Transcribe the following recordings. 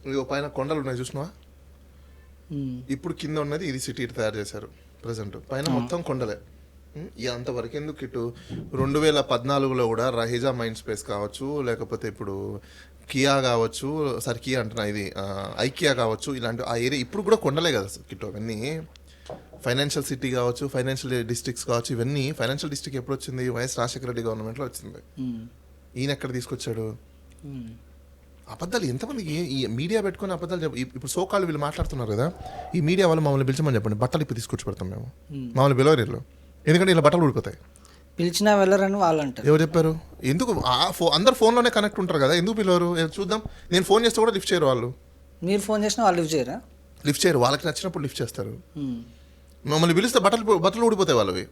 ఇగో పైన కొండలు ఉన్నాయి చూసినావా? ఇప్పుడు కింద ఉన్నది ఇది సిటీ తయారు చేశారు ప్రజెంట్. పైన మొత్తం కొండలే. అంతవరకు ఎందుకు ఇటు 2014లో కూడా రహీజా మైండ్ స్పేస్ కావచ్చు, లేకపోతే ఇప్పుడు కియా కావచ్చు, సరే కియా అంటున్నా, ఇది ఐకియా కావచ్చు, ఇలాంటి ఆ ఏరియా ఇప్పుడు కూడా కొండలే కదా కిట్టు. అవన్నీ ఫైనాన్షియల్ సిటీ కావచ్చు, ఫైనాన్షియల్ డిస్ట్రిక్ట్స్ కావచ్చు. ఇవన్నీ ఫైనాన్షియల్ డిస్ట్రిక్ట్ ఎప్పుడు వచ్చింది? వైఎస్ రాజశేఖర రెడ్డి గవర్నమెంట్లో వచ్చింది. ఈయన ఎక్కడ తీసుకొచ్చాడు? అబద్ధాలు ఎంతమంది ఈ మీడియా పెట్టుకుని అబద్ధాలు ఇప్పుడు సోకాళ్ళు వీళ్ళు మాట్లాడుతున్నారు కదా, ఈ మీడియా వాళ్ళు మమ్మల్ని పిలిచమని చెప్పండి, బట్టలు ఇప్పుడు తీసుకొచ్చి పెడతాం మేము. మమ్మల్ని పిలవరు, ఎందుకంటే ఇలా బట్టలు ఊడిపోతాయి. పిలిచినా వెళ్ళరని వాళ్ళు అంటారు. ఎవరు చెప్పారు? ఎందుకు అందరు ఫోన్లోనే కనెక్ట్ ఉంటారు కదా, ఎందుకు పిలవరు? చూద్దాం. నేను ఫోన్ చేస్తే కూడా లిఫ్ట్ చేయరు వాళ్ళు. మీరు ఫోన్ చేసినా వాళ్ళు లిఫ్ట్ చేయరా? లిఫ్ట్ చేయరు, వాళ్ళకి నచ్చినప్పుడు లిఫ్ట్ చేస్తారు. మమ్మల్ని పిలిస్తే బట్టలు ఊడిపోతాయి వాళ్ళవి,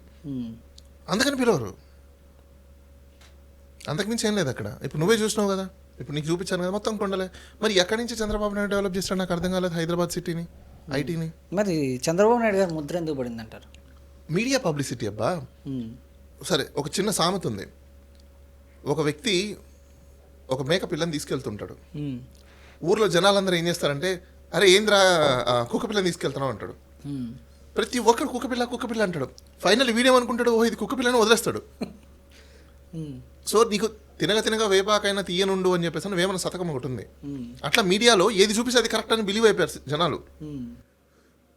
అందుకని పిలవరు. అంతకుమించి ఏం లేదు అక్కడ. ఇప్పుడు నువ్వే చూసినావు కదా, ఇప్పుడు నీకు చూపించాను కదా, మొత్తం కొండలే. మరి ఎక్కడి నుంచి చంద్రబాబు నాయుడు డెవలప్ చేస్తాడు నాకు అర్థం కాలేదు హైదరాబాద్ సిటీని, ఐటీని. మరి చంద్రబాబు నాయుడు గారు ముద్ర ఎందుకు పడింది అంటారు? మీడియా పబ్లిసిటీ అబ్బా. సరే, ఒక చిన్న సామెత ఉంది. ఒక వ్యక్తి ఒక మేక పిల్లని తీసుకెళ్తుంటాడు. ఊర్లో జనాలందరూ ఏం చేస్తారంటే, అరే ఏంద్రా కుక్క పిల్లని తీసుకెళ్తున్నావు అంటాడు. ప్రతి ఒక్కడు కుక్కపిల్ల అంటాడు. ఫైనల్ వీడియో అనుకుంటాడు, ఓ ఇది కుక్కపిల్లని వదిలేస్తాడు. సో నీకు తినగా వేపాకైనా తీయనుండు అని చెప్పేసి వేమన శతకం ఒకటి ఉంది. అట్లా మీడియాలో ఏది చూపిస్తే అది కరెక్ట్ అని బిలీవ్ అయిపోయారు జనాలు.